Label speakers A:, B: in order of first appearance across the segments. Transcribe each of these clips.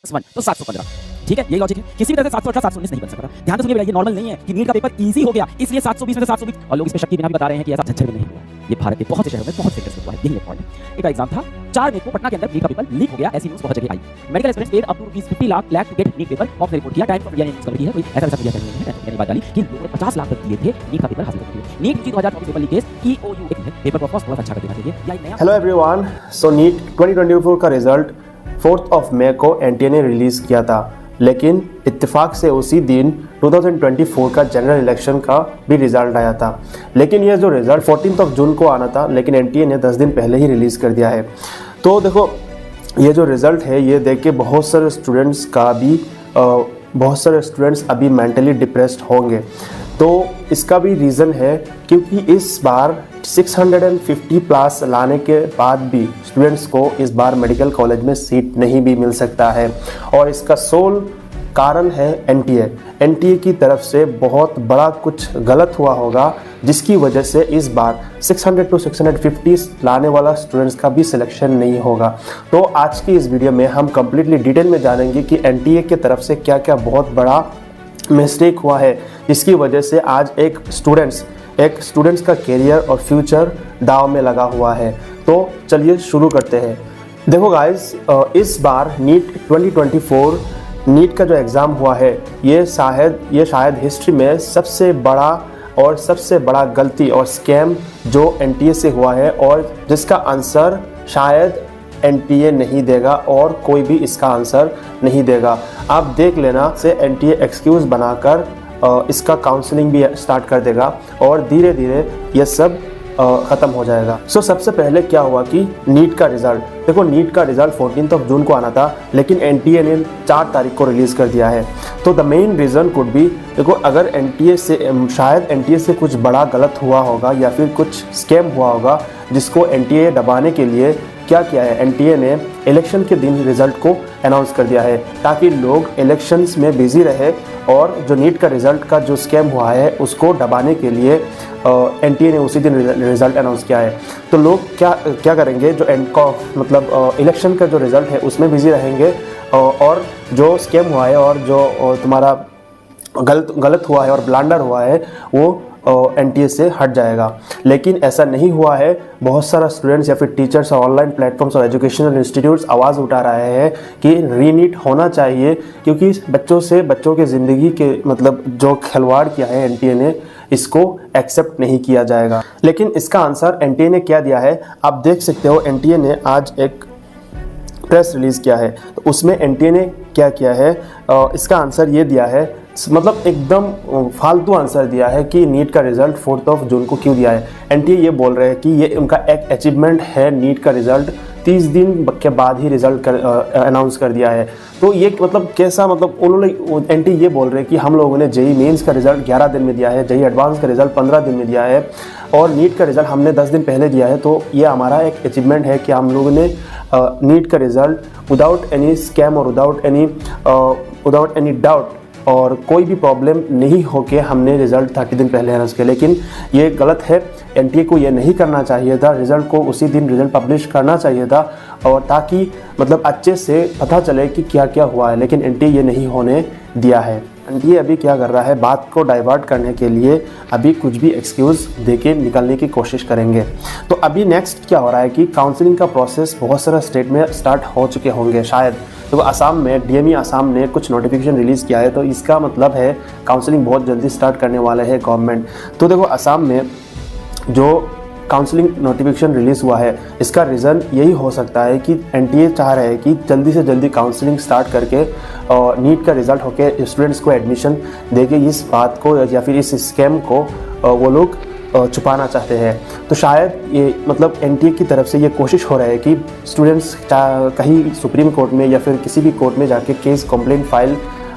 A: +1 तो 715। ठीक है, यही लॉजिक है। किसी भी तरह से 718 719 नहीं बन सकता। ध्यान से सुनिए बेटा, ये नॉर्मल नहीं है कि नीट का पेपर इजी हो गया इसलिए 720 में से 720 और लोग इस पे शक के बिना भी बता रहे हैं कि ऐसा झंझट में नहीं हुआ। ये भारत के बहुत से शहरों में बहुत सेंटर्स पे हुआ है, यही एक पॉइंट है। एक एग्जाम था 4 मई को पटना के अंदर नीट का पेपर लीक हो गया, ऐसी न्यूज़ बहुत जगह आई। Medical aspirants paid up to ₹50 lakh to get NEET paper off report किया। टाइम्स ऑफ इंडिया ने न्यूज़ कवर की है, कोई ऐसा मीडिया चैनल नहीं है, मैंने बात डाली कि लोगों ने 50 लाख तक दिए थे नीट का पेपर हासिल करने के लिए। NEET 2024 paper leak case EOU एक है, पेपर को ऑफ कोर्स थोड़ा अच्छा कर देना चाहिए। या एक नया
B: हेलो एवरीवन, सो नीट 2024 का रिजल्ट 4 मई को एनटीए ने रिलीज किया था, लेकिन इत्तेफाक से उसी दिन 2024 का जनरल इलेक्शन का भी रिजल्ट आया था। लेकिन ये जो रिजल्ट 14 जून को आना था, लेकिन एनटीए ने 10 दिन पहले ही रिलीज़ कर दिया है। तो देखो, ये जो रिज़ल्ट है ये देख के बहुत सारे स्टूडेंट्स अभी मेंटली डिप्रेस्ड होंगे। तो इसका भी रीज़न है क्योंकि इस बार 650 प्लस लाने के बाद भी स्टूडेंट्स को इस बार मेडिकल कॉलेज में सीट नहीं भी मिल सकता है, और इसका सोल कारण है एनटीए की तरफ से बहुत बड़ा कुछ गलत हुआ होगा, जिसकी वजह से इस बार 600 to 650 लाने वाला स्टूडेंट्स का भी सिलेक्शन नहीं होगा। तो आज की इस वीडियो में हम कम्प्लीटली डिटेल में जानेंगे कि एनटीए की तरफ से क्या क्या बहुत बड़ा मिस्टेक हुआ है, जिसकी वजह से आज एक स्टूडेंट्स का करियर और फ्यूचर दाव में लगा हुआ है। तो चलिए शुरू करते हैं। देखो गाइस, इस बार नीट 2024 नीट का जो एग्ज़ाम हुआ है ये शायद हिस्ट्री में सबसे बड़ा गलती और स्कैम जो एनटीए से हुआ है, और जिसका आंसर शायद एनटीए नहीं देगा और कोई भी इसका आंसर नहीं देगा। आप देख लेना से एनटीए एक्सक्यूज़ बनाकर इसका काउंसलिंग भी स्टार्ट कर देगा और धीरे धीरे ये सब ख़त्म हो जाएगा। सबसे पहले क्या हुआ कि नीट का रिज़ल्ट, देखो नीट का रिज़ल्ट 14 जून को आना था, लेकिन एनटीए ने 4 तारीख को रिलीज़ कर दिया है। तो the main reason could be, देखो अगर शायद एनटीए से कुछ बड़ा गलत हुआ होगा या फिर कुछ स्कैम हुआ होगा, जिसको एनटीए दबाने के लिए क्या किया है, एनटीए ने इलेक्शन के दिन रिज़ल्ट को अनाउंस कर दिया है ताकि लोग इलेक्शंस में बिजी रहे, और जो नीट का रिज़ल्ट का जो स्कैम हुआ है उसको दबाने के लिए एनटीए ने उसी दिन रिज़ल्ट अनाउंस किया है। तो लोग क्या करेंगे, जो इलेक्शन का जो रिज़ल्ट है उसमें बिजी रहेंगे, और जो स्कैम हुआ है और जो तुम्हारा गलत हुआ है और ब्लंडर हुआ है वो एनटीए से हट जाएगा। लेकिन ऐसा नहीं हुआ है। बहुत सारा स्टूडेंट्स या फिर टीचर्स और ऑनलाइन प्लेटफॉर्म्स और एजुकेशनल इंस्टीट्यूट्स आवाज़ उठा रहे हैं कि रीनीट होना चाहिए, क्योंकि बच्चों के ज़िंदगी के जो खिलवाड़ किया है एनटीए ने, इसको एक्सेप्ट नहीं किया जाएगा। लेकिन इसका आंसर एनटीए ने क्या दिया है आप देख सकते हो। एनटीए ने आज एक प्रेस रिलीज़ किया है, तो उसमें एनटीए ने क्या किया है, इसका आंसर ये दिया है, एकदम फालतू आंसर दिया है कि नीट का रिज़ल्ट 4 जून को क्यों दिया है। एनटीए ये बोल रहे हैं कि ये उनका एक अचीवमेंट है, नीट का रिज़ल्ट 30 दिन के बाद ही रिज़ल्ट अनाउंस कर दिया है। तो ये कैसा, उन्होंने एनटीए ये बोल रहे हैं कि हम लोगों ने जेई मेंस का रिज़ल्ट 11 दिन में दिया है, जेई एडवांस का रिज़ल्ट 15 दिन में दिया है, और नीट का रिज़ल्ट हमने 10 दिन पहले दिया है। तो ये हमारा एक अचीवमेंट है कि हम लोगों ने नीट का रिज़ल्ट विदाउट एनी स्कैम और विदाउट एनी डाउट और कोई भी प्रॉब्लम नहीं होके हमने रिज़ल्ट 30 दिन पहले अनाउंस किया। लेकिन ये गलत है, एनटीए को ये नहीं करना चाहिए था। रिज़ल्ट को उसी दिन रिज़ल्ट पब्लिश करना चाहिए था, और ताकि अच्छे से पता चले कि क्या क्या हुआ है। लेकिन एनटीए ये नहीं होने दिया है। एनटीए अभी क्या कर रहा है, बात को डाइवर्ट करने के लिए अभी कुछ भी एक्सक्यूज़ देके निकलने की कोशिश करेंगे। तो अभी नेक्स्ट क्या हो रहा है कि काउंसलिंग का प्रोसेस बहुत सारा स्टेट में स्टार्ट हो चुके होंगे शायद। तो असम में डीएमई असम ने कुछ नोटिफिकेशन रिलीज़ किया है, तो इसका मतलब है काउंसलिंग बहुत जल्दी स्टार्ट करने वाले हैं गवर्नमेंट। तो देखो असम में जो काउंसलिंग नोटिफिकेशन रिलीज़ हुआ है, इसका रीज़न यही हो सकता है कि एनटीए चाह रहे हैं कि जल्दी से जल्दी काउंसलिंग स्टार्ट करके नीट का रिज़ल्ट होकर स्टूडेंट्स को एडमिशन देके इस बात को या फिर इस स्कैम को वो लोग छुपाना चाहते हैं। तो शायद ये एनटीए की तरफ से ये कोशिश हो रहा है कि स्टूडेंट्स कहीं सुप्रीम कोर्ट में या फिर किसी भी कोर्ट में जाके केस कंप्लेंट फाइल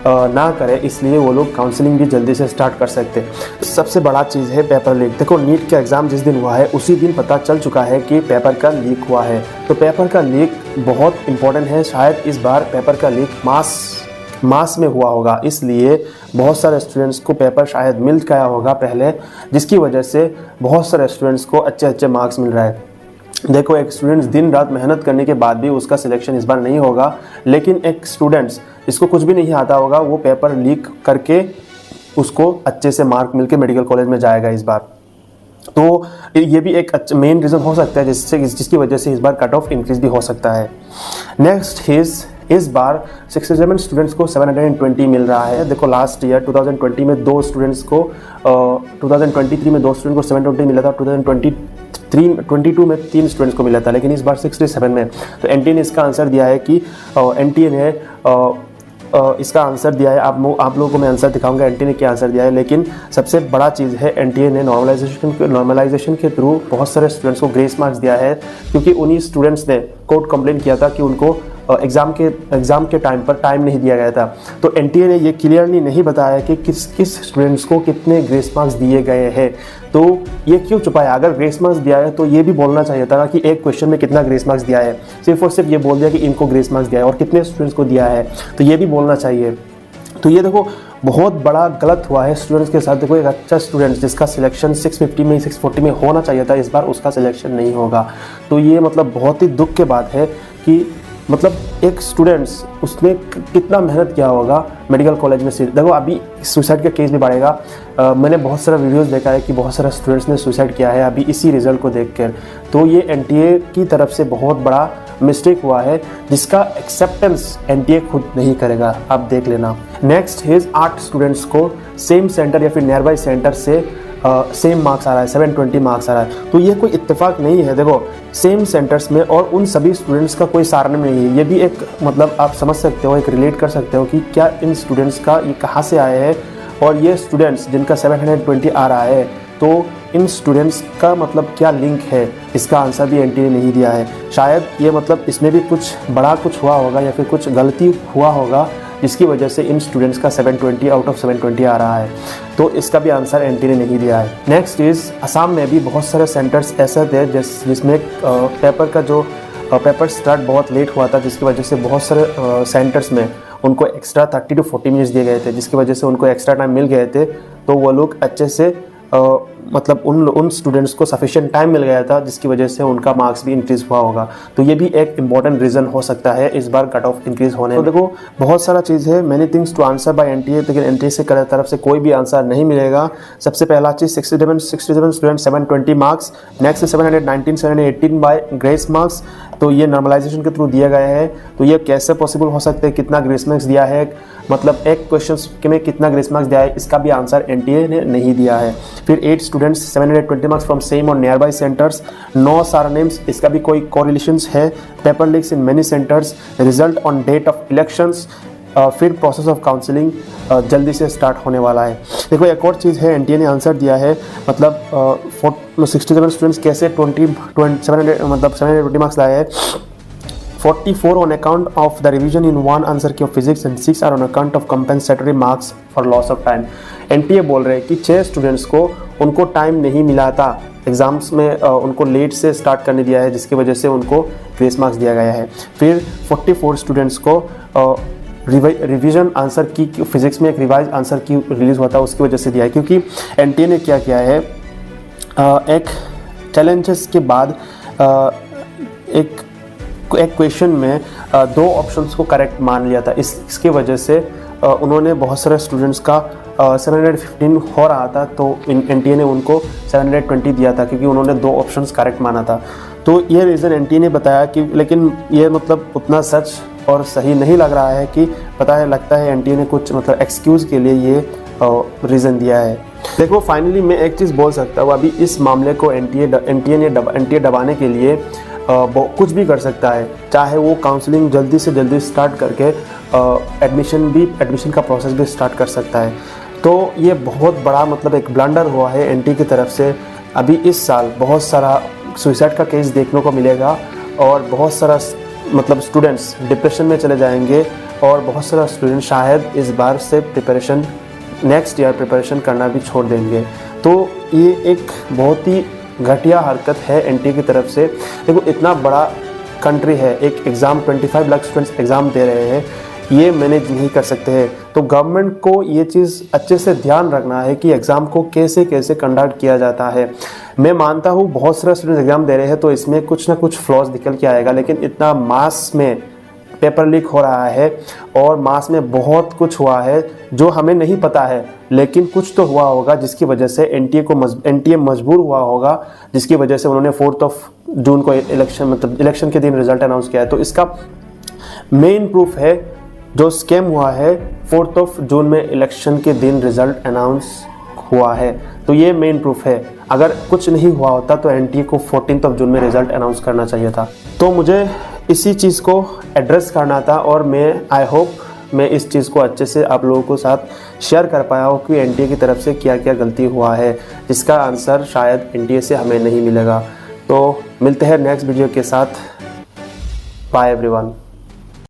B: ना करें, इसलिए वो लोग काउंसलिंग भी जल्दी से स्टार्ट कर सकते हैं। सबसे बड़ा चीज़ है पेपर लीक। देखो नीट का एग्ज़ाम जिस दिन हुआ है उसी दिन पता चल चुका है कि पेपर का लीक हुआ है। तो पेपर का लीक बहुत इम्पोर्टेंट है। शायद इस बार पेपर का लीक मास में हुआ होगा, इसलिए बहुत सारे स्टूडेंट्स को पेपर शायद मिल गया होगा पहले, जिसकी वजह से बहुत सारे स्टूडेंट्स को अच्छे मार्क्स मिल रहा है। देखो एक स्टूडेंट्स दिन रात मेहनत करने के बाद भी उसका सिलेक्शन इस बार नहीं होगा, लेकिन एक स्टूडेंट्स जिसको कुछ भी नहीं आता होगा वो पेपर लीक करके उसको अच्छे से मार्क मिलके मेडिकल कॉलेज में जाएगा इस बार। तो ये भी एक मेन रीज़न हो सकता है जिसकी वजह से इस बार कट ऑफ इंक्रीज भी हो सकता है। नेक्स्ट इस बार 67 स्टूडेंट्स को 720 मिल रहा है। देखो लास्ट ईयर 2020 में 2 स्टूडेंट्स को 2023 में 2 स्टूडेंट को 720 मिला था, 2022 में 3 स्टूडेंट्स को मिला था, लेकिन इस बार 67 में। तो एनटीए ने इसका आंसर दिया है कि एनटीए ने इसका आंसर दिया है, आप लोगों को मैं आंसर दिखाऊंगा एनटीए ने क्या आंसर दिया है, लेकिन सबसे बड़ा चीज़ है एनटीए ने नॉर्मलाइजेशन के थ्रू बहुत सारे स्टूडेंट्स को ग्रेस मार्क्स दिया है, क्योंकि उन्हीं स्टूडेंट्स ने कोर्ट कंप्लेन किया था कि उनको एग्ज़ाम के टाइम पर टाइम नहीं दिया गया था। तो एनटीए ने ये क्लियरली नहीं बताया कि किस स्टूडेंट्स को कितने ग्रेस मार्क्स दिए गए हैं। तो ये क्यों छुपाया? अगर ग्रेस मार्क्स दिया है तो ये भी बोलना चाहिए था कि एक क्वेश्चन में कितना ग्रेस मार्क्स दिया है। सिर्फ और सिर्फ ये बोल दिया कि इनको ग्रेस मार्क्स दिया है और कितने स्टूडेंट्स को दिया है, तो ये भी बोलना चाहिए। तो ये देखो बहुत बड़ा गलत हुआ है स्टूडेंट्स के साथ। देखो एक अच्छा स्टूडेंट जिसका सिलेक्शन 650 में 640 में होना चाहिए था, इस बार उसका सिलेक्शन नहीं होगा। तो ये मतलब बहुत ही दुख की बात है कि मतलब एक स्टूडेंट्स उसने कितना मेहनत किया होगा मेडिकल कॉलेज में सीट। देखो अभी सुसाइड का केस भी बढ़ेगा। मैंने बहुत सारा वीडियोस देखा है कि बहुत सारे स्टूडेंट्स ने सुसाइड किया है अभी इसी रिज़ल्ट को देखकर। तो ये एनटीए की तरफ से बहुत बड़ा मिस्टेक हुआ है, जिसका एक्सेप्टेंस एनटीए खुद नहीं करेगा, आप देख लेना। नेक्स्ट है 8 स्टूडेंट्स को सेम सेंटर या फिर नियर बाई सेंटर से सेम मार्क्स आ रहा है, 720 मार्क्स आ रहा है। तो ये कोई इत्तेफाक नहीं है। देखो सेम सेंटर्स में और उन सभी स्टूडेंट्स का कोई सारनेम नहीं है। ये भी एक मतलब आप समझ सकते हो, एक रिलेट कर सकते हो कि क्या इन स्टूडेंट्स का ये कहाँ से आए हैं, और ये स्टूडेंट्स जिनका 720 आ रहा है तो इन स्टूडेंट्स का मतलब क्या लिंक है, इसका आंसर भी एनटीए ने नहीं दिया है। शायद ये मतलब इसमें भी कुछ बड़ा कुछ हुआ होगा या फिर कुछ गलती हुआ होगा जिसकी वजह से इन स्टूडेंट्स का 720 आउट ऑफ 720 आ रहा है। तो इसका भी आंसर एनटीए ने नहीं दिया है। नेक्स्ट इज़ असम में भी बहुत सारे सेंटर्स ऐसे थे जिसमें पेपर का जो पेपर स्टार्ट बहुत लेट हुआ था, जिसकी वजह से बहुत सारे सेंटर्स में उनको एक्स्ट्रा 30 to 40 मिनट्स दिए गए थे, जिसकी वजह से उनको एक्स्ट्रा टाइम मिल गए थे। तो वो लोग अच्छे से मतलब उन स्टूडेंट्स को सफिशिएंट टाइम मिल गया था, जिसकी वजह से उनका मार्क्स भी इंक्रीज़ हुआ होगा। तो ये भी एक इंपॉर्टेंट रीज़न हो सकता है इस बार कट ऑफ इंक्रीज़ होने। तो देखो बहुत सारा चीज़ है, many things to answer by NTA, लेकिन एनटीए से तरफ से कोई भी आंसर नहीं मिलेगा। सबसे पहला चीज़ 67 student 720 marks. Next 718 by grace marks. तो ये नॉर्मलाइजेशन के थ्रू दिया गया है। तो ये कैसे पॉसिबल हो सकता है, कितना ग्रेस मार्क्स दिया है, मतलब एक क्वेश्चन में कितना ग्रेस मार्क्स दिया है, इसका भी आंसर एनटीए ने नहीं दिया है। फिर 8 स्टूडेंट्स 720 मार्क्स फ्रॉम सेम और नियर बाई सेंटर्स। 9 सारनेम्स, इसका भी कोई कोरिलेशंस है। Paper leaks in many centres, result on date of elections. फिर प्रोसेस ऑफ काउंसलिंग जल्दी से स्टार्ट होने वाला है। देखो एक और चीज़ है, एनटीए ने आंसर दिया है मतलब 67 स्टूडेंट्स कैसे 720 मार्क्स लाए हैं। 44 on account of the revision in one answer key of physics and 6 are on account of compensatory marks for loss of time। NTA बोल रहे हैं कि 6 स्टूडेंट्स को उनको टाइम नहीं मिला था एग्ज़ाम्स में, उनको लेट से स्टार्ट करने दिया है, जिसकी वजह से उनको ग्रेस मार्क्स दिया गया है। फिर 44 स्टूडेंट्स को रिवीजन आंसर की फिजिक्स में एक रिवाइज आंसर की रिलीज़ हुआ था, उसकी वजह से दिया है। क्योंकि एनटीए ने क्या किया है, एक चैलेंजेस के बाद एक क्वेश्चन में 2 ऑप्शंस को करेक्ट मान लिया था। इसके वजह से उन्होंने बहुत सारे स्टूडेंट्स का 715 हो रहा था, तो एनटीए ने उनको 720 दिया था, क्योंकि उन्होंने 2 ऑप्शंस करेक्ट माना था। तो ये रीज़न एनटीए ने बताया कि, लेकिन ये मतलब उतना सच और सही नहीं लग रहा है कि लगता है एनटीए ने कुछ मतलब एक्सक्यूज़ के लिए ये रीज़न दिया है। देखो फाइनली मैं एक चीज़ बोल सकता हूँ, अभी इस मामले को एनटीए दबाने के लिए कुछ भी कर सकता है। चाहे वो काउंसलिंग जल्दी से जल्दी स्टार्ट करके एडमिशन का प्रोसेस भी स्टार्ट कर सकता है। तो ये बहुत बड़ा मतलब एक ब्लंडर हुआ है एनटीए की तरफ से। अभी इस साल बहुत सारा सुसाइड का केस देखने को मिलेगा और बहुत सारा मतलब स्टूडेंट्स डिप्रेशन में चले जाएंगे, और बहुत सारा स्टूडेंट शायद इस बार से नेक्स्ट ईयर प्रिपरेशन करना भी छोड़ देंगे। तो ये एक बहुत ही घटिया हरकत है एनटीए की तरफ से। देखो इतना बड़ा कंट्री है, एक एग्ज़ाम 25 लाख स्टूडेंट्स एग्ज़ाम दे रहे हैं, ये मैनेज नहीं कर सकते हैं। तो गवर्नमेंट को ये चीज़ अच्छे से ध्यान रखना है कि एग्ज़ाम को कैसे कैसे कंडक्ट किया जाता है। मैं मानता हूँ बहुत सारे स्टूडेंट्स एग्ज़ाम दे रहे हैं तो इसमें कुछ ना कुछ फ्लॉज निकल के आएगा, लेकिन इतना मास में पेपर लीक हो रहा है और मास में बहुत कुछ हुआ है जो हमें नहीं पता है, लेकिन कुछ तो हुआ होगा जिसकी वजह से एनटीए मजबूर हुआ होगा, जिसकी वजह से उन्होंने 4 जून को इलेक्शन के दिन रिजल्ट अनाउंस किया है। तो इसका मेन प्रूफ है जो स्कैम हुआ है 4 जून में इलेक्शन के दिन रिजल्ट अनाउंस हुआ है, तो ये मेन प्रूफ है। अगर कुछ नहीं हुआ होता तो एनटीए को 14 जून में रिजल्ट अनाउंस करना चाहिए था। तो मुझे इसी चीज़ को एड्रेस करना था और आई होप मैं इस चीज़ को अच्छे से आप लोगों को साथ शेयर कर पाया हूँ कि एनटीए की तरफ से क्या क्या गलती हुआ है, जिसका आंसर शायद एनटीए से हमें नहीं मिलेगा। तो मिलते हैं नेक्स्ट वीडियो के साथ। Bye everyone.